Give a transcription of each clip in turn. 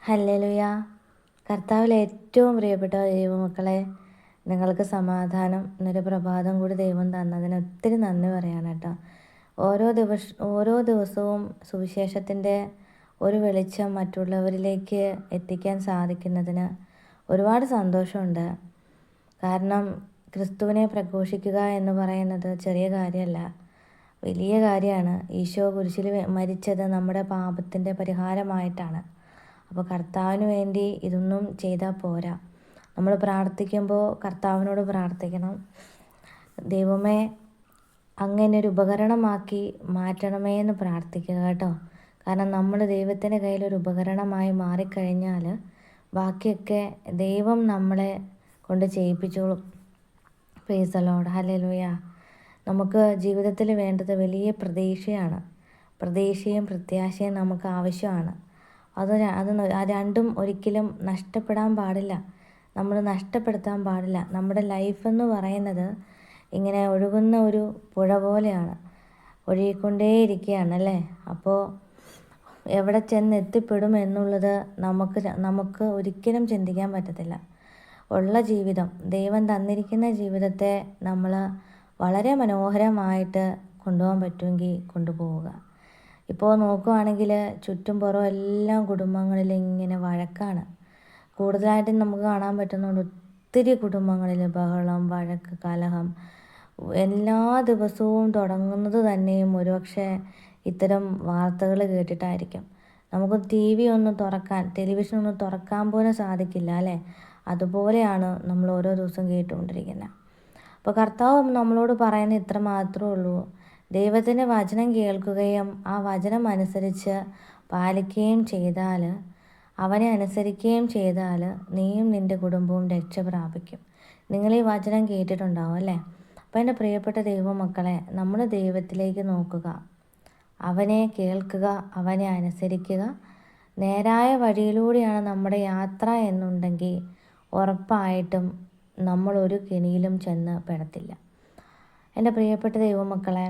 Hallelujah. കർത്താവിൽ ഏറ്റവും പ്രിയപ്പെട്ട ദൈവമക്കളെ, നിങ്ങൾക്ക് സമാധാനം. ഇന്നൊരു പ്രഭാതം കൂടി ദൈവം തന്നതിന് ഒത്തിരി നന്ദി പറയാണ് കേട്ടോ. ഓരോ ദിവസവും സുവിശേഷത്തിൻ്റെ ഒരു വെളിച്ചം മറ്റുള്ളവരിലേക്ക് എത്തിക്കാൻ സാധിക്കുന്നതിന് ഒരുപാട് സന്തോഷമുണ്ട്. കാരണം ക്രിസ്തുവിനെ പ്രഘോഷിക്കുക എന്ന് പറയുന്നത് ചെറിയ കാര്യമല്ല, വലിയ കാര്യമാണ്. ഈശോ കുരിശിൽ മരിച്ചത് നമ്മുടെ പാപത്തിൻ്റെ പരിഹാരമായിട്ടാണ്. അപ്പോൾ കർത്താവിന് വേണ്ടി ഇതൊന്നും ചെയ്താൽ പോരാ. നമ്മൾ പ്രാർത്ഥിക്കുമ്പോൾ കർത്താവിനോട് പ്രാർത്ഥിക്കണം, ദൈവമേ അങ്ങനെ ഒരു ഉപകരണമാക്കി മാറ്റണമേ എന്ന് പ്രാർത്ഥിക്കുക കേട്ടോ. കാരണം നമ്മൾ ദൈവത്തിൻ്റെ കയ്യിലൊരു ഉപകരണമായി മാറിക്കഴിഞ്ഞാൽ ബാക്കിയൊക്കെ ദൈവം നമ്മളെ കൊണ്ട് ചെയ്യിപ്പിച്ചോളും. Praise the lord. ഹല്ലേലൂയ. നമുക്ക് ജീവിതത്തിൽ വേണ്ടത് വലിയ പ്രതീക്ഷയാണ്. പ്രതീക്ഷയും പ്രത്യാശയും നമുക്ക് ആവശ്യമാണ്. ആ രണ്ടും ഒരിക്കലും നഷ്ടപ്പെടാൻ പാടില്ല. നമ്മൾ നഷ്ടപ്പെടുത്താൻ പാടില്ല. നമ്മുടെ ലൈഫെന്ന് പറയുന്നത് ഇങ്ങനെ ഒഴുകുന്ന ഒരു പുഴ പോലെയാണ്, ഒഴുകിക്കൊണ്ടേയിരിക്കുകയാണ് അല്ലേ. അപ്പോൾ എവിടെ ചെന്ന് എത്തിപ്പെടും എന്നുള്ളത് നമുക്ക് ഒരിക്കലും ചിന്തിക്കാൻ പറ്റത്തില്ല. ഉള്ള ജീവിതം, ദൈവം തന്നിരിക്കുന്ന ജീവിതത്തെ നമ്മൾ വളരെ മനോഹരമായിട്ട് കൊണ്ടുപോകാൻ പറ്റുമെങ്കിൽ കൊണ്ടുപോവുക. ഇപ്പോൾ നോക്കുകയാണെങ്കിൽ ചുറ്റും പുറം എല്ലാം കുടുംബങ്ങളിൽ ഇങ്ങനെ വഴക്കാണ്. കൂടുതലായിട്ടും നമുക്ക് കാണാൻ പറ്റുന്നുണ്ട്. ഒത്തിരി കുടുംബങ്ങളിൽ ബഹളം, വഴക്ക്, കലഹം എല്ലാ ദിവസവും തുടങ്ങുന്നത് തന്നെയും ഒരുപക്ഷെ ഇത്തരം വാർത്തകൾ കേട്ടിട്ടായിരിക്കും. നമുക്ക് ടെലിവിഷൻ ഒന്ന് തുറക്കാൻ പോലും സാധിക്കില്ല അല്ലേ. അതുപോലെയാണ് നമ്മൾ ഓരോ ദിവസം കേട്ടുകൊണ്ടിരിക്കുന്നത്. അപ്പോൾ കർത്താവ് നമ്മളോട് പറയുന്ന ഇത്ര മാത്രമേ ഉള്ളൂ: ദൈവത്തിൻ്റെ വചനം കേൾക്കുകയും ആ വചനം അനുസരിച്ച് പാലിക്കുകയും ചെയ്താൽ, അവനെ അനുസരിക്കുകയും ചെയ്താൽ നീയും നിൻ്റെ കുടുംബവും രക്ഷ പ്രാപിക്കും. നിങ്ങൾ ഈ വചനം കേട്ടിട്ടുണ്ടാവും അല്ലേ. അപ്പോൾ എൻ്റെ പ്രിയപ്പെട്ട ദൈവമക്കളെ, നമ്മൾ ദൈവത്തിലേക്ക് നോക്കുക, അവനെ കേൾക്കുക, അവനെ അനുസരിക്കുക. നേരായ വഴിയിലൂടെയാണ് നമ്മുടെ യാത്ര എന്നുണ്ടെങ്കിൽ ഉറപ്പായിട്ടും നമ്മൾ ഒരു കെണിയിലും ചെന്ന് പെടത്തില്ല. എൻ്റെ പ്രിയപ്പെട്ട ദൈവമക്കളെ,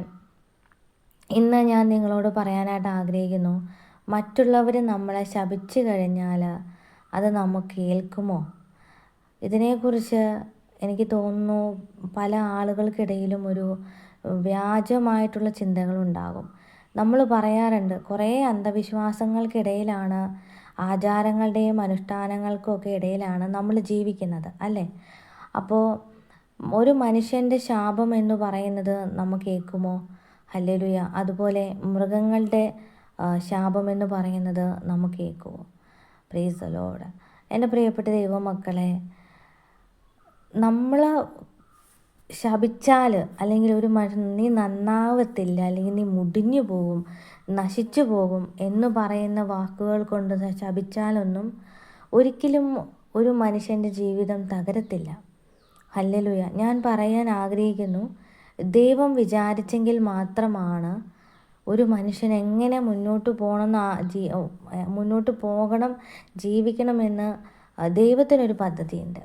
ഇന്ന് ഞാൻ നിങ്ങളോട് പറയാനായിട്ട് ആഗ്രഹിക്കുന്നു, മറ്റുള്ളവർ നമ്മളെ ശപിച്ചു കഴിഞ്ഞാൽ അത് നമുക്ക് കേൾക്കുമോ? ഇതിനെക്കുറിച്ച് എനിക്ക് തോന്നുന്നു പല ആളുകൾക്കിടയിലും ഒരു വ്യാജമായിട്ടുള്ള ചിന്തകളുണ്ടാകും. നമ്മൾ പറയാറുണ്ട്, കുറേ അന്ധവിശ്വാസങ്ങൾക്കിടയിലാണ്, ആചാരങ്ങളുടെയും അനുഷ്ഠാനങ്ങൾക്കും ഒക്കെ ഇടയിലാണ് നമ്മൾ ജീവിക്കുന്നത് അല്ലേ. അപ്പോൾ ഒരു മനുഷ്യൻ്റെ ശാപം എന്ന് പറയുന്നത് നമ്മൾ കേൾക്കുമോ? ഹല്ലേലൂയ. അതുപോലെ മൃഗങ്ങളുടെ ശാപം എന്ന് പറയുന്നത് നമ്മൾ കേൾക്കുമോ? Praise the lord. എൻ്റെ പ്രിയപ്പെട്ട ദൈവമക്കളെ, നമ്മൾ ശപിച്ചാൽ, അല്ലെങ്കിൽ ഒരു നീ നന്നാവത്തില്ല, അല്ലെങ്കിൽ നീ മുടിഞ്ഞു പോകും, നശിച്ചു പോകും എന്ന് പറയുന്ന വാക്കുകൾ കൊണ്ട് ശപിച്ചാലൊന്നും ഒരിക്കലും ഒരു മനുഷ്യൻ്റെ ജീവിതം തകരത്തില്ല. ഹല്ലേലൂയ. ഞാൻ പറയാൻ ആഗ്രഹിക്കുന്നു, ദൈവം വിചാരിച്ചെങ്കിൽ മാത്രമാണ് ഒരു മനുഷ്യൻ എങ്ങനെ മുന്നോട്ട് പോകണം, ജീവിക്കണമെന്ന് ദൈവത്തിനൊരു പദ്ധതിയുണ്ട്.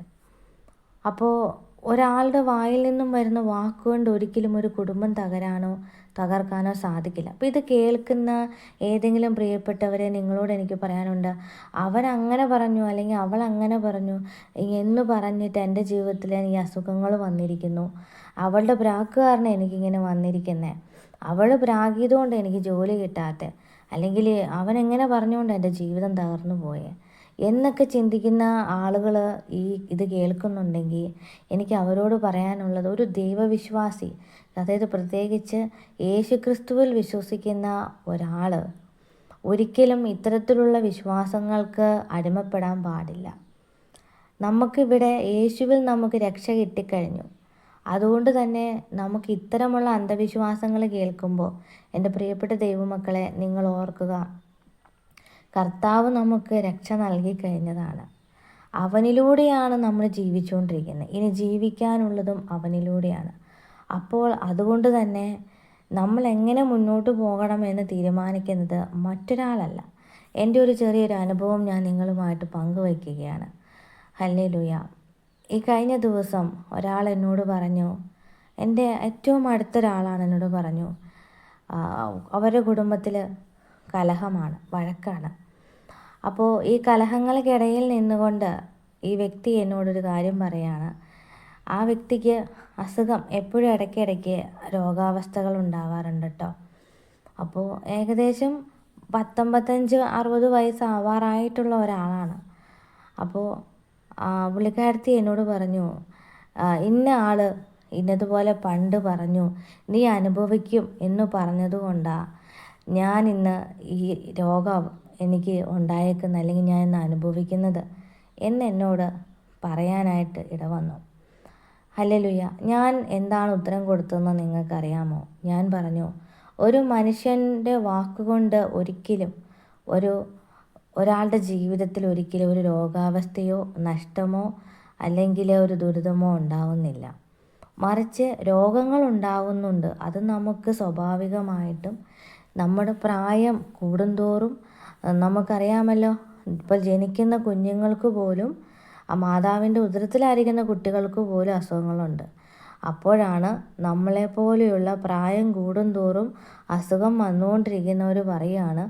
അപ്പോൾ ഒരാളുടെ വായിൽ നിന്നും വരുന്ന വാക്കുകൊണ്ട് ഒരിക്കലും ഒരു കുടുംബം തകർക്കാനോ സാധിക്കില്ല. അപ്പോൾ ഇത് കേൾക്കുന്ന ഏതെങ്കിലും പ്രിയപ്പെട്ടവരെ, നിങ്ങളോട് എനിക്ക് പറയാനുണ്ട്, അവനങ്ങനെ പറഞ്ഞു അല്ലെങ്കിൽ അവൾ അങ്ങനെ പറഞ്ഞു എന്ന് പറഞ്ഞിട്ട് എൻ്റെ ജീവിതത്തിൽ ഈ അസുഖങ്ങൾ വന്നിരിക്കുന്നു, അവളുടെ പ്രാക്ക് കാരണം എനിക്കിങ്ങനെ വന്നിരിക്കുന്നത്, അവൾ പ്രാഗിയതുകൊണ്ട് എനിക്ക് ജോലി കിട്ടാത്ത, അല്ലെങ്കിൽ അവനെങ്ങനെ പറഞ്ഞുകൊണ്ട് എൻ്റെ ജീവിതം തകർന്നു പോയേ എന്നൊക്കെ ചിന്തിക്കുന്ന ആളുകൾ ഇത് കേൾക്കുന്നുണ്ടെങ്കിൽ എനിക്ക് അവരോട് പറയാനുള്ളത്, ഒരു ദൈവവിശ്വാസി, അതായത് പ്രത്യേകിച്ച് യേശുക്രിസ്തുവിൽ വിശ്വസിക്കുന്ന ഒരാൾ ഒരിക്കലും ഇത്തരത്തിലുള്ള വിശ്വാസങ്ങൾക്ക് അടിമപ്പെടാൻ പാടില്ല. നമുക്കിവിടെ യേശുവിൽ നമുക്ക് രക്ഷ കിട്ടിക്കഴിഞ്ഞു. അതുകൊണ്ട് തന്നെ നമുക്ക് ഇത്തരമുള്ള അന്ധവിശ്വാസങ്ങൾ കേൾക്കുമ്പോൾ എൻ്റെ പ്രിയപ്പെട്ട ദൈവമക്കളെ, നിങ്ങൾ ഓർക്കുക, കർത്താവ് നമുക്ക് രക്ഷ നൽകി കഴിഞ്ഞതാണ്. അവനിലൂടെയാണ് നമ്മൾ ജീവിച്ചുകൊണ്ടിരിക്കുന്നത്. ഇനി ജീവിക്കാനുള്ളതും അവനിലൂടെയാണ്. അപ്പോൾ അതുകൊണ്ട് തന്നെ നമ്മൾ എങ്ങനെ മുന്നോട്ട് പോകണമെന്ന് തീരുമാനിക്കുന്നത് മറ്റൊരാളല്ല. എൻ്റെ ഒരു ചെറിയൊരു അനുഭവം ഞാൻ നിങ്ങളുമായിട്ട് പങ്കുവയ്ക്കുകയാണ്. ഹല്ലേലൂയ. ഈ കഴിഞ്ഞ ദിവസം ഒരാൾ എന്നോട് പറഞ്ഞു, എൻ്റെ ഏറ്റവും അടുത്തൊരാളാണ് എന്നോട് പറഞ്ഞു, അവരുടെ കുടുംബത്തിൽ കലഹമാണ്, വഴക്കാണ്. അപ്പോൾ ഈ കലഹങ്ങൾക്കിടയിൽ നിന്നുകൊണ്ട് ഈ വ്യക്തി എന്നോടൊരു കാര്യം പറയാണ്. ആ വ്യക്തിക്ക് അസുഖം എപ്പോഴും ഇടയ്ക്കിടയ്ക്ക് രോഗാവസ്ഥകൾ ഉണ്ടാവാറുണ്ട് കേട്ടോ. അപ്പോൾ ഏകദേശം 59-60 വയസ്സാവാറായിട്ടുള്ള ഒരാളാണ്. അപ്പോൾ പുള്ളിക്കാരത്തി എന്നോട് പറഞ്ഞു, ഇന്ന ആൾ ഇന്നതുപോലെ പണ്ട് പറഞ്ഞു, നീ അനുഭവിക്കും എന്ന് പറഞ്ഞതുകൊണ്ടാണ് ഞാൻ ഇന്ന് ഈ രോഗം എനിക്ക് ഉണ്ടായേക്കുന്നത്, അല്ലെങ്കിൽ ഞാൻ ഇന്ന് അനുഭവിക്കുന്നത് എന്നോട് പറയാനായിട്ട് ഇടവന്നു. ഹല്ലേലൂയ. ഞാൻ എന്താണ് ഉത്തരം കൊടുത്തതെന്ന് നിങ്ങൾക്കറിയാമോ? ഞാൻ പറഞ്ഞു, ഒരു മനുഷ്യൻ്റെ വാക്കുകൊണ്ട് ഒരിക്കലും ഒരാളുടെ ജീവിതത്തിൽ ഒരിക്കലും ഒരു രോഗാവസ്ഥയോ നഷ്ടമോ അല്ലെങ്കിൽ ഒരു ദുരിതമോ ഉണ്ടാവുന്നില്ല. മറിച്ച് രോഗങ്ങൾ ഉണ്ടാവുന്നുണ്ട്. അത് നമുക്ക് സ്വാഭാവികമായിട്ടും നമ്മുടെ പ്രായം കൂടുന്തോറും നമുക്കറിയാമല്ലോ, ഇപ്പോൾ ജനിക്കുന്ന കുഞ്ഞുങ്ങൾക്ക് പോലും മാതാവിൻ്റെ ഉദരത്തിലായിരിക്കുന്ന കുട്ടികൾക്ക് പോലും അസുഖങ്ങളുണ്ട്. അപ്പോഴാണ് നമ്മളെപ്പോലെയുള്ള പ്രായം കൂടുന്തോറും അസുഖം വന്നുകൊണ്ടിരിക്കുന്നവർ പറയുകയാണ്,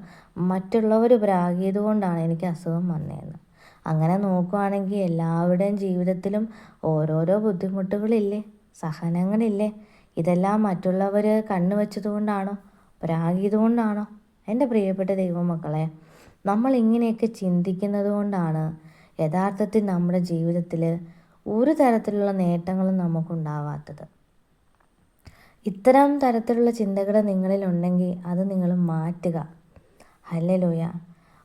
മറ്റുള്ളവർ പ്രാഗിയത് കൊണ്ടാണ് എനിക്ക് അസുഖം വന്നതെന്ന്. അങ്ങനെ നോക്കുകയാണെങ്കിൽ എല്ലാവരുടെയും ജീവിതത്തിലും ഓരോരോ ബുദ്ധിമുട്ടുകളില്ലേ, സഹനങ്ങളില്ലേ? ഇതെല്ലാം മറ്റുള്ളവർ കണ്ണുവെച്ചതുകൊണ്ടാണോ, പ്രാഗിയത് കൊണ്ടാണോ? എൻ്റെ പ്രിയപ്പെട്ട ദൈവമക്കളെ, നമ്മൾ ഇങ്ങനെയൊക്കെ ചിന്തിക്കുന്നത് കൊണ്ടാണ് യഥാർത്ഥത്തിൽ നമ്മുടെ ജീവിതത്തിൽ ഒരു തരത്തിലുള്ള നേട്ടങ്ങളും നമുക്കുണ്ടാവാത്തത്. ഇത്തരം തരത്തിലുള്ള ചിന്തകൾ നിങ്ങളിലുണ്ടെങ്കിൽ അത് നിങ്ങൾ മാറ്റുക. ഹല്ലേലൂയ.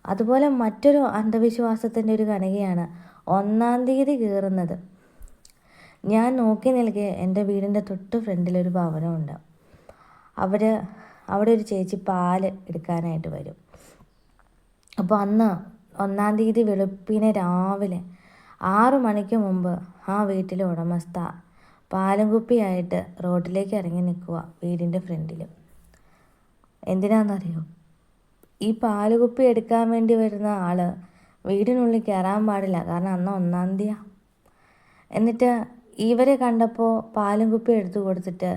അതുപോലെ മറ്റൊരു അന്ധവിശ്വാസത്തിൻ്റെ ഒരു കണികയാണ് 1-ാം തീയതി കയറുന്നത്. ഞാൻ നോക്കി നിൽക്കെ എൻ്റെ വീടിൻ്റെ തൊട്ട് ഫ്രണ്ടിലൊരു ഭവനമുണ്ട്. അവിടെ ഒരു ചേച്ചി പാല് എടുക്കാനായിട്ട് വരും. അപ്പോൾ അന്ന് 1-ാം തീയതി വെളുപ്പിനെ രാവിലെ 6 മണിക്ക് മുമ്പ് ആ വീട്ടിലെ ഉടമസ്ഥ പാലും കുപ്പിയായിട്ട് റോഡിലേക്ക് ഇറങ്ങി നിൽക്കുക വീടിൻ്റെ ഫ്രണ്ടിൽ. എന്തിനാണെന്നറിയോ? ഈ പാലുകുപ്പി എടുക്കാൻ വേണ്ടി വരുന്ന ആൾ വീടിനുള്ളിൽ കയറാൻ പാടില്ല, കാരണം അന്ന് 1-ാം തീയതിയാണ്. എന്നിട്ട് ഇവരെ കണ്ടപ്പോൾ പാലും കുപ്പി എടുത്തു കൊടുത്തിട്ട്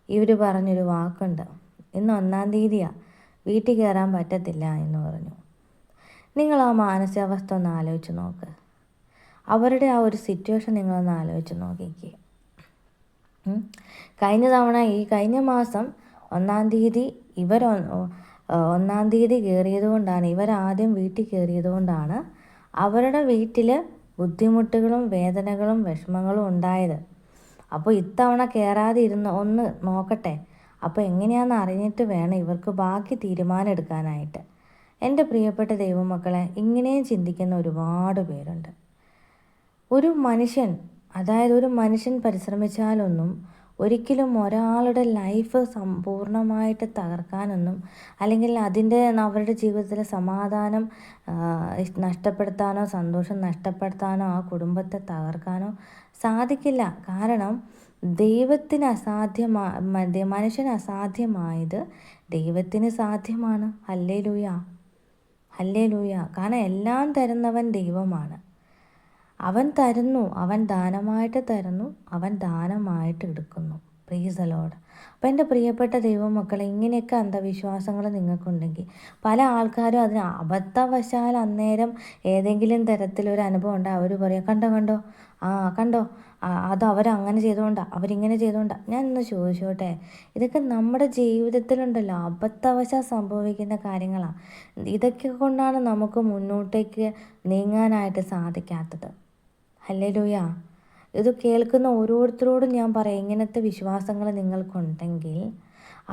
ഇവർ പറഞ്ഞൊരു വാക്കുണ്ട്, ഇന്ന് 1-ാം തീയതിയാണ്, വീട്ടിൽ കയറാൻ പറ്റത്തില്ല എന്ന് പറഞ്ഞു. നിങ്ങൾ ആ മാനസികാവസ്ഥ ഒന്ന് ആലോചിച്ച് നോക്ക്. അവരുടെ ആ ഒരു സിറ്റുവേഷൻ നിങ്ങളൊന്ന് ആലോചിച്ച് നോക്കിക്കേ. കഴിഞ്ഞ മാസം 1-ാം തീയതി 1-ാം തീയതി കയറിയത് കൊണ്ടാണ്, ഇവരാദ്യം വീട്ടിൽ കയറിയത് കൊണ്ടാണ് അവരുടെ വീട്ടിൽ ബുദ്ധിമുട്ടുകളും വേദനകളും വിഷമങ്ങളും ഉണ്ടായത്. അപ്പോൾ ഇത്തവണ കയറാതെ ഒന്ന് നോക്കട്ടെ, അപ്പോൾ എങ്ങനെയാണെന്ന് അറിഞ്ഞിട്ട് വേണം ഇവർക്ക് ബാക്കി തീരുമാനം എടുക്കാനായിട്ട്. എൻ്റെ പ്രിയപ്പെട്ട ദൈവമക്കളെ, ഇങ്ങനെയും ചിന്തിക്കുന്ന ഒരുപാട് പേരുണ്ട്. ഒരു മനുഷ്യൻ പരിശ്രമിച്ചാലൊന്നും ഒരിക്കലും ഒരാളുടെ ലൈഫ് സമ്പൂർണ്ണമായിട്ട് തകർക്കാനൊന്നും, അല്ലെങ്കിൽ അവരുടെ ജീവിതത്തിലെ സമാധാനം നഷ്ടപ്പെടുത്താനോ സന്തോഷം നഷ്ടപ്പെടുത്താനോ ആ കുടുംബത്തെ തകർക്കാനോ സാധിക്കില്ല. കാരണം മനുഷ്യന് അസാധ്യമായത് ദൈവത്തിന് സാധ്യമാണ്. Hallelujah, hallelujah. കാരണം എല്ലാം തരുന്നവൻ ദൈവമാണ്. അവൻ തരുന്നു, അവൻ ദാനമായിട്ട് തരുന്നു, അവൻ ദാനമായിട്ട് എടുക്കുന്നു. Price the Lord. അപ്പോൾ എൻ്റെ പ്രിയപ്പെട്ട ദൈവമക്കളെ, ഇങ്ങനെയൊക്കെ അന്ധവിശ്വാസങ്ങൾ നിങ്ങൾക്കുണ്ടെങ്കിൽ, പല ആൾക്കാരും അതിന് അബദ്ധവശാൽ അന്നേരം ഏതെങ്കിലും തരത്തിലൊരു അനുഭവം ഉണ്ട്, അവർ പറയാം, കണ്ടോ അത് അവരങ്ങനെ ചെയ്തുകൊണ്ടാണ്, അവരിങ്ങനെ ചെയ്തുകൊണ്ടാണ്. ഞാൻ ഇന്ന് ചോദിച്ചോട്ടെ, ഇതൊക്കെ നമ്മുടെ ജീവിതത്തിലുണ്ടല്ലോ അബദ്ധവശാൽ സംഭവിക്കുന്ന കാര്യങ്ങളാണ്. ഇതൊക്കെ കൊണ്ടാണ് നമുക്ക് മുന്നോട്ടേക്ക് നീങ്ങാനായിട്ട് സാധിക്കാത്തത്. ഹല്ലേലൂയ. ഇത് കേൾക്കുന്ന ഓരോരുത്തരോടും ഞാൻ പറയാം, ഇങ്ങനത്തെ വിശ്വാസങ്ങൾ നിങ്ങൾക്കുണ്ടെങ്കിൽ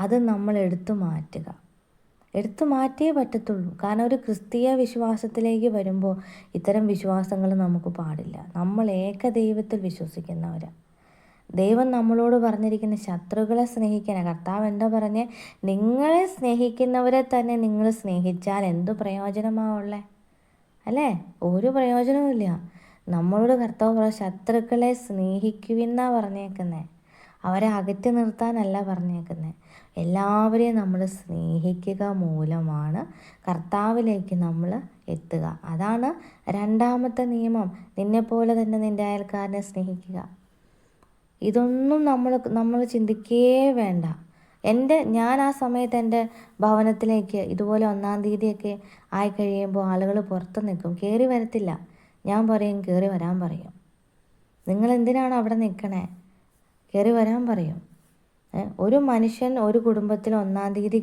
അത് നമ്മൾ എടുത്തു മാറ്റിയേ പറ്റത്തുള്ളൂ. കാരണം ഒരു ക്രിസ്തീയ വിശ്വാസത്തിലേക്ക് വരുമ്പോൾ ഇത്തരം വിശ്വാസങ്ങൾ നമുക്ക് പാടില്ല. നമ്മൾ ഏകദൈവത്തിൽ വിശ്വസിക്കുന്നവരാണ്. ദൈവം നമ്മളോട് പറഞ്ഞിരിക്കുന്ന ശത്രുക്കളെ സ്നേഹിക്കാനാണ്. കർത്താവ് എന്താ പറഞ്ഞേ? നിങ്ങളെ സ്നേഹിക്കുന്നവരെ തന്നെ നിങ്ങൾ സ്നേഹിച്ചാൽ എന്ത് പ്രയോജനമാവുള്ളേ? അല്ലേ? ഒരു പ്രയോജനവുമില്ല. നമ്മളോട് കർത്താവ് ശത്രുക്കളെ സ്നേഹിക്കുവിന്നാണ് പറഞ്ഞേക്കുന്നത്. അവരെ അകറ്റി നിർത്താനല്ല പറഞ്ഞേക്കുന്നത്. എല്ലാവരെയും നമ്മൾ സ്നേഹിക്കുക മൂലമാണ് കർത്താവിലേക്ക് നമ്മൾ എത്തുക. അതാണ് 2ാമത്തെ നിയമം, നിന്നെപ്പോലെ തന്നെ നിൻ്റെ അയൽക്കാരനെ സ്നേഹിക്കുക. ഇതൊന്നും നമ്മൾ ചിന്തിക്കേ വേണ്ട. ഞാൻ ആ സമയത്ത് എൻ്റെ ഭവനത്തിലേക്ക് ഇതുപോലെ 1-ാം തീയതിയൊക്കെ ആയി കഴിയുമ്പോൾ ആളുകൾ പുറത്ത് നിൽക്കും, കയറി വരത്തില്ല. ഞാൻ പറയും കയറി വരാൻ പറയും. നിങ്ങൾ എന്തിനാണ് അവിടെ നിൽക്കണേ, കയറി വരാൻ പറയും. ഒരു മനുഷ്യൻ ഒരു കുടുംബത്തിൽ 1-ാം തീയതി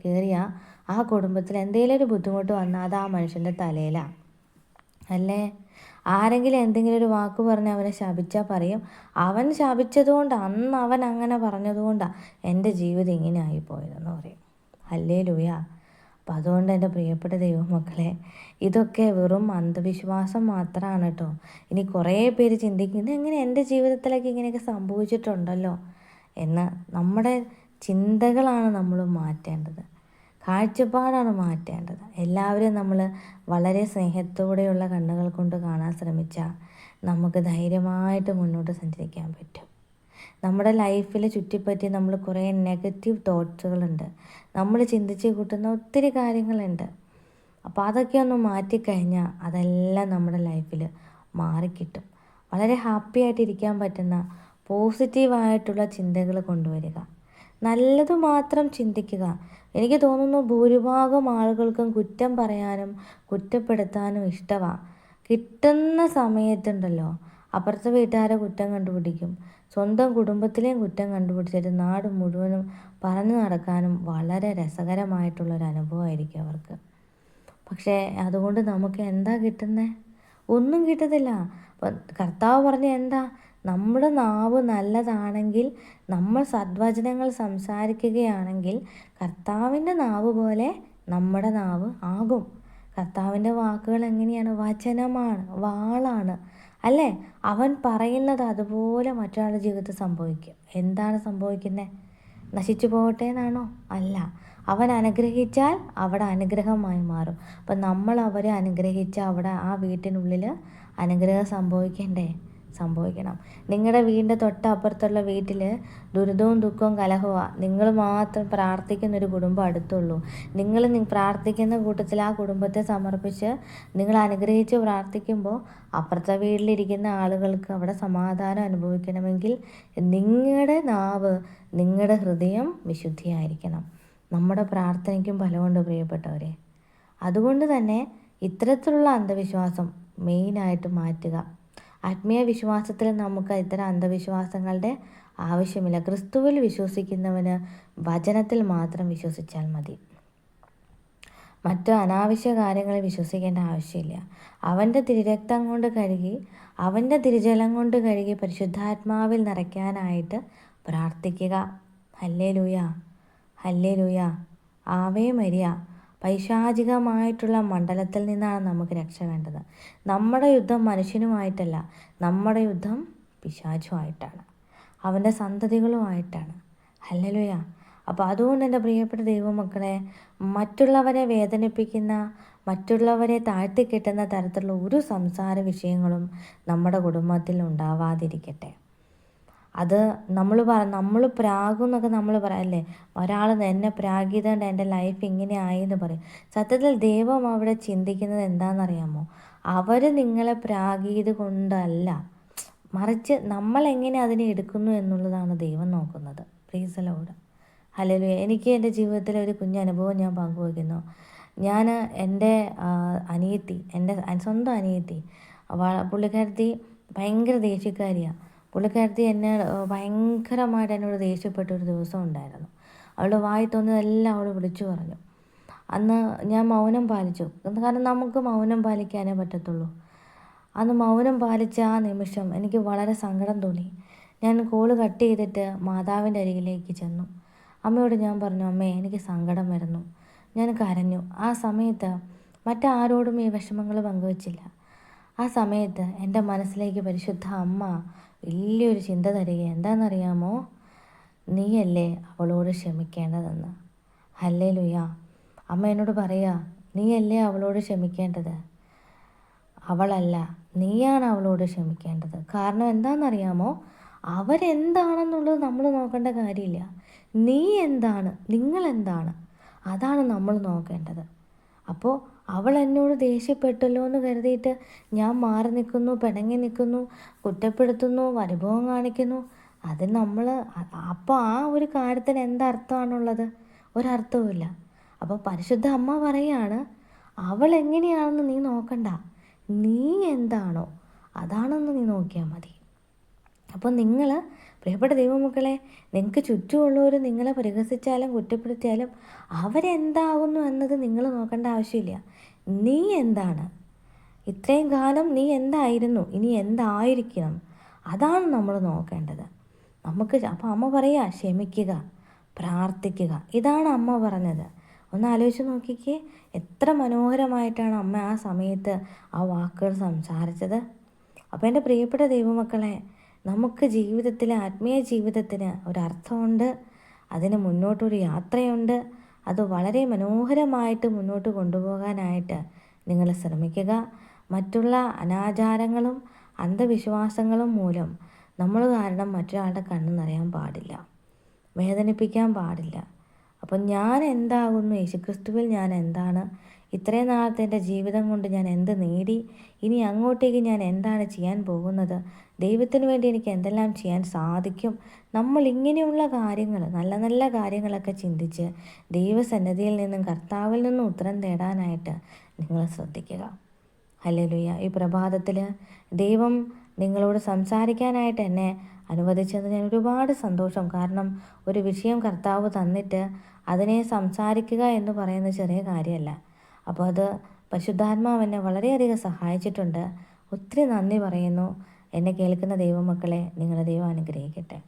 കയറിയാൽ ആ കുടുംബത്തിൽ എന്തെങ്കിലും ഒരു ബുദ്ധിമുട്ട് വന്നാൽ അത് ആ മനുഷ്യൻ്റെ തലയിലാണ് അല്ലേ? ആരെങ്കിലും എന്തെങ്കിലും ഒരു വാക്ക് പറഞ്ഞ് അവനെ ശപിച്ചാൽ പറയും, അവൻ ശപിച്ചതുകൊണ്ട്, അന്ന് അവൻ അങ്ങനെ പറഞ്ഞതുകൊണ്ടാണ് എൻ്റെ ജീവിതം ഇങ്ങനെ ആയിപ്പോയതെന്ന് പറയും. ഹല്ലേലൂയ. അപ്പം അതുകൊണ്ട് എൻ്റെ പ്രിയപ്പെട്ട ദൈവമക്കളെ, ഇതൊക്കെ വെറും അന്ധവിശ്വാസം മാത്രമാണ് കേട്ടോ. ഇനി കുറേ പേര് ചിന്തിക്കും, ഇതെങ്ങനെ എൻ്റെ ജീവിതത്തിലേക്ക് ഇങ്ങനെയൊക്കെ സംഭവിച്ചിട്ടുണ്ടല്ലോ എന്ന്. നമ്മുടെ ചിന്തകളാണ് നമ്മൾ മാറ്റേണ്ടത്, കാഴ്ചപ്പാടാണ് മാറ്റേണ്ടത്. എല്ലാവരും നമ്മൾ വളരെ സ്നേഹത്തോടെയുള്ള കണ്ണുകൾ കൊണ്ട് കാണാൻ ശ്രമിച്ചാൽ നമുക്ക് ധൈര്യമായിട്ട് മുന്നോട്ട് സഞ്ചരിക്കാൻ പറ്റും. നമ്മുടെ ലൈഫിൽ ചുറ്റിപ്പറ്റി നമ്മൾ കുറേ നെഗറ്റീവ് തോട്ട്സുകളുണ്ട്, നമ്മൾ ചിന്തിച്ച് കൂട്ടുന്ന ഒത്തിരി കാര്യങ്ങളുണ്ട്. അപ്പോൾ അതൊക്കെ ഒന്ന് മാറ്റിക്കഴിഞ്ഞാൽ അതെല്ലാം നമ്മുടെ ലൈഫിൽ മാറിക്കിട്ടും. വളരെ ഹാപ്പി ആയിട്ടിരിക്കാൻ പറ്റുന്ന പോസിറ്റീവായിട്ടുള്ള ചിന്തകൾ കൊണ്ടുവരിക, നല്ലത് മാത്രം ചിന്തിക്കുക. എനിക്ക് തോന്നുന്നു ഭൂരിഭാഗം ആളുകൾക്കും കുറ്റം പറയാനും കുറ്റപ്പെടുത്താനും ഇഷ്ടമാണ്. കിട്ടുന്ന സമയത്തുണ്ടല്ലോ അപ്പുറത്തെ വീട്ടുകാരെ കുറ്റം കണ്ടുപിടിക്കും, സ്വന്തം കുടുംബത്തിലെയും കുറ്റം കണ്ടുപിടിച്ചിട്ട് നാട് മുഴുവനും പറഞ്ഞു നടക്കാനും വളരെ രസകരമായിട്ടുള്ളൊരു അനുഭവമായിരിക്കും അവർക്ക്. പക്ഷേ അതുകൊണ്ട് നമുക്ക് എന്താ കിട്ടുന്നത്? ഒന്നും കിട്ടത്തില്ല. അപ്പം കർത്താവ് പറഞ്ഞ എന്താ? നമ്മുടെ നാവ് നല്ലതാണെങ്കിൽ, നമ്മൾ സദ്വചനങ്ങൾ സംസാരിക്കുകയാണെങ്കിൽ കർത്താവിൻ്റെ നാവ് പോലെ നമ്മുടെ നാവ് ആകും. കർത്താവിൻ്റെ വാക്കുകൾ എങ്ങനെയാണ്? വചനമാണ്, വാളാണ് അല്ലേ? അവൻ പറയുന്നത് അതുപോലെ മറ്റൊരാളുടെ ജീവിതത്തിൽ സംഭവിക്കും. എന്താണ് സംഭവിക്കുന്നത്? നശിച്ചു പോകട്ടെ എന്നാണോ? അല്ല. അവൻ അനുഗ്രഹിച്ചാൽ അവിടെ അനുഗ്രഹമായി മാറും. അപ്പം നമ്മൾ അവരെ അനുഗ്രഹിച്ചാൽ അവിടെ ആ വീട്ടിനുള്ളിൽ അനുഗ്രഹം സംഭവിക്കണം. നിങ്ങളുടെ വീടിൻ്റെ തൊട്ടപ്പുറത്തുള്ള വീട്ടിൽ ദുരിതവും ദുഃഖവും കലഹമാണ്, നിങ്ങൾ മാത്രം പ്രാർത്ഥിക്കുന്നൊരു കുടുംബം അടുത്തുള്ളൂ. നിങ്ങൾ പ്രാർത്ഥിക്കുന്ന കൂട്ടത്തിൽ ആ കുടുംബത്തെ സമർപ്പിച്ച് നിങ്ങൾ അനുഗ്രഹിച്ച് പ്രാർത്ഥിക്കുമ്പോൾ അപ്പുറത്തെ വീട്ടിലിരിക്കുന്ന ആളുകൾക്ക് അവിടെ സമാധാനം അനുഭവിക്കണമെങ്കിൽ നിങ്ങളുടെ നാവ്, നിങ്ങളുടെ ഹൃദയം വിശുദ്ധിയായിരിക്കണം. നമ്മുടെ പ്രാർത്ഥനയ്ക്കും ഫലമുണ്ട് പ്രിയപ്പെട്ടവരെ. അതുകൊണ്ട് തന്നെ ഇത്തരത്തിലുള്ള അന്ധവിശ്വാസം മെയിനായിട്ട് മാറ്റുക. ആത്മീയ വിശ്വാസത്തിൽ നമുക്ക് ഇത്തരം അന്ധവിശ്വാസങ്ങളുടെ ആവശ്യമില്ല. ക്രിസ്തുവിൽ വിശ്വസിക്കുന്നവന് വചനത്തിൽ മാത്രം വിശ്വസിച്ചാൽ മതി. മറ്റു അനാവശ്യ കാര്യങ്ങളിൽ വിശ്വസിക്കേണ്ട ആവശ്യമില്ല. അവൻ്റെ തിരുരക്തം കൊണ്ട് കഴുകി, അവൻ്റെ തിരുജലം കൊണ്ട് കഴുകി പരിശുദ്ധാത്മാവിൽ നിറയ്ക്കാനായിട്ട് പ്രാർത്ഥിക്കുക. Hallelujah, hallelujah, Ave Maria. പൈശാചികമായിട്ടുള്ള മണ്ഡലത്തിൽ നിന്നാണ് നമുക്ക് രക്ഷ വേണ്ടത്. നമ്മുടെ യുദ്ധം മനുഷ്യനുമായിട്ടല്ല, നമ്മുടെ യുദ്ധം പിശാചുമായിട്ടാണ്, അവൻ്റെ സന്തതികളുമായിട്ടാണ്. ഹല്ലേലൂയ. അപ്പോൾ അതുകൊണ്ട് എൻ്റെ പ്രിയപ്പെട്ട ദൈവമക്കളെ, മറ്റുള്ളവരെ വേദനിപ്പിക്കുന്ന, മറ്റുള്ളവരെ താഴ്ത്തിക്കെട്ടുന്ന തരത്തിലുള്ള ഒരു സംസാര വിഷയങ്ങളും നമ്മുടെ കുടുംബത്തിൽ ഉണ്ടാവാതിരിക്കട്ടെ. അത് നമ്മൾ പ്രാകും എന്നൊക്കെ നമ്മൾ പറയല്ലേ, ഒരാൾ എന്നെ പ്രാഗിയതുകൊണ്ട് എൻ്റെ ലൈഫ് ഇങ്ങനെ ആയി എന്ന് പറയും. സത്യത്തിൽ ദൈവം അവിടെ ചിന്തിക്കുന്നത് എന്താണെന്നറിയാമോ? അവർ നിങ്ങളെ പ്രാഗിയത് കൊണ്ടല്ല, മറിച്ച് നമ്മൾ എങ്ങനെ അതിനെ എടുക്കുന്നു എന്നുള്ളതാണ് ദൈവം നോക്കുന്നത്. Price the lord. ഹല്ലേലൂയ. എനിക്ക് എൻ്റെ ജീവിതത്തിലെ ഒരു കുഞ്ഞനുഭവം ഞാൻ പങ്കുവയ്ക്കുന്നു. ഞാൻ എൻ്റെ അനിയത്തി, എൻ്റെ സ്വന്തം അനിയത്തി, പുള്ളിക്കാരത്തി ഭയങ്കര ദേഷ്യക്കാരിയാണ്. പുള്ളിക്കാരത്തി എന്നെ ഭയങ്കരമായിട്ട് എന്നോട് ദേഷ്യപ്പെട്ട ഒരു ദിവസം ഉണ്ടായിരുന്നു. അവളുടെ വായി തോന്നിയതെല്ലാം അവൾ വിളിച്ചു പറഞ്ഞു. അന്ന് ഞാൻ മൗനം പാലിച്ചു, കാരണം നമുക്ക് മൗനം പാലിക്കാനേ പറ്റത്തുള്ളൂ. അന്ന് മൗനം പാലിച്ച ആ നിമിഷം എനിക്ക് വളരെ സങ്കടം തോന്നി. ഞാൻ കോള് കട്ട് ചെയ്തിട്ട് മാതാവിൻ്റെ അരികിലേക്ക് ചെന്നു. അമ്മയോട് ഞാൻ പറഞ്ഞു, അമ്മേ എനിക്ക് സങ്കടം വരുന്നു. ഞാൻ കരഞ്ഞു. ആ സമയത്ത് മറ്റാരോടും ഈ വിഷമങ്ങൾ പങ്കുവച്ചില്ല. ആ സമയത്ത് എൻ്റെ മനസ്സിലേക്ക് പരിശുദ്ധ അമ്മ വലിയൊരു ചിന്ത തരിക. എന്താണെന്നറിയാമോ? നീയല്ലേ അവളോട് ക്ഷമിക്കേണ്ടതെന്ന്. ഹല്ലേലൂയ. അമ്മ എന്നോട് പറയുക, നീയല്ലേ അവളോട് ക്ഷമിക്കേണ്ടത്, അവളല്ല, നീയാണ് അവളോട് ക്ഷമിക്കേണ്ടത്. കാരണം എന്താണെന്നറിയാമോ? അവരെന്താണെന്നുള്ളത് നമ്മൾ നോക്കേണ്ട കാര്യമില്ല. നീ എന്താണ്, നിങ്ങളെന്താണ്, അതാണ് നമ്മൾ നോക്കേണ്ടത്. അപ്പോൾ അവൾ എന്നോട് ദേഷ്യപ്പെട്ടല്ലോ എന്ന് കരുതിയിട്ട് ഞാൻ മാറി നിൽക്കുന്നു, പിണങ്ങി നിൽക്കുന്നു, കുറ്റപ്പെടുത്തുന്നു, പരിഭവം കാണിക്കുന്നു, അത് നമ്മൾ അപ്പോൾ ആ ഒരു കാര്യത്തിന് എന്തർത്ഥമാണുള്ളത്? ഒരർത്ഥവുമില്ല. അപ്പോൾ പരിശുദ്ധ അമ്മ പറയാണ്, അവൾ എങ്ങനെയാണെന്ന് നീ നോക്കണ്ട, നീ എന്താണോ അതാണെന്ന് നീ നോക്കിയാൽ മതി. അപ്പോൾ നിങ്ങൾ പ്രിയപ്പെട്ട ദൈവമക്കളെ, നിങ്ങൾക്ക് ചുറ്റുമുള്ളവർ നിങ്ങളെ പരിഹസിച്ചാലും കുറ്റപ്പെടുത്തിയാലും അവരെന്താകുന്നു എന്നത് നിങ്ങൾ നോക്കേണ്ട ആവശ്യമില്ല. നീ എന്താണ്? ഇത്രയും കാലം നീ എന്തായിരുന്നു, ഇനി എന്തായിരിക്കണം, അതാണ് നമ്മൾ നോക്കേണ്ടത്. അപ്പോൾ അമ്മ പറയുക, ക്ഷമിക്കുക, പ്രാർത്ഥിക്കുക. ഇതാണ് അമ്മ പറഞ്ഞത്. ഒന്ന് ആലോചിച്ച് നോക്കിക്കേ, എത്ര മനോഹരമായിട്ടാണ് അമ്മ ആ സമയത്ത് ആ വാക്കുകൾ സംസാരിച്ചത്. അപ്പോൾ എൻ്റെ പ്രിയപ്പെട്ട ദൈവമക്കളെ, നമുക്ക് ജീവിതത്തിൽ, ആത്മീയ ജീവിതത്തിന് ഒരർത്ഥമുണ്ട്, അതിന് മുന്നോട്ടൊരു യാത്രയുണ്ട്. അത് വളരെ മനോഹരമായിട്ട് മുന്നോട്ട് കൊണ്ടുപോകാനായിട്ട് നിങ്ങൾ ശ്രമിക്കുക. മറ്റുള്ള അനാചാരങ്ങളും അന്ധവിശ്വാസങ്ങളും മൂലം നമ്മൾ കാരണം മറ്റൊരാളുടെ കണ്ണ് നിറയാൻ പാടില്ല, വേദനിപ്പിക്കാൻ പാടില്ല. അപ്പം ഞാൻ എന്താകുന്നു, യേശുക്രിസ്തുവിൽ ഞാൻ എന്താണ്, ഇത്രയും നാളത്തെ എൻ്റെ ജീവിതം കൊണ്ട് ഞാൻ എന്ത് നേടി, ഇനി അങ്ങോട്ടേക്ക് ഞാൻ എന്താണ് ചെയ്യാൻ പോകുന്നത്, ദൈവത്തിന് വേണ്ടി എനിക്ക് എന്തെല്ലാം ചെയ്യാൻ സാധിക്കും. നമ്മൾ ഇങ്ങനെയുള്ള കാര്യങ്ങൾ, നല്ല നല്ല കാര്യങ്ങളൊക്കെ ചിന്തിച്ച് ദൈവസന്നിധിയിൽ നിന്നും കർത്താവിൽ നിന്നും ഉത്തരം തേടാനായിട്ട് നിങ്ങൾ ശ്രദ്ധിക്കുക. ഹല്ലേലൂയ. ഈ പ്രഭാതത്തിൽ ദൈവം നിങ്ങളോട് സംസാരിക്കാനായിട്ട് എന്നെ അനുവദിച്ചത് ഞാൻ ഒരുപാട് സന്തോഷം. കാരണം ഒരു വിഷയം കർത്താവ് തന്നിട്ട് അതിനെ സംസാരിക്കുക എന്ന് പറയുന്ന ചെറിയ കാര്യമല്ല. അപ്പോൾ അത് പരിശുദ്ധാത്മാവ് എന്നെ വളരെയധികം സഹായിച്ചിട്ടുണ്ട്. ഒത്തിരി നന്ദി പറയുന്നു. എന്നെ കേൾക്കുന്ന ദൈവമക്കളെ, നിങ്ങളെ ദൈവം അനുഗ്രഹിക്കട്ടെ.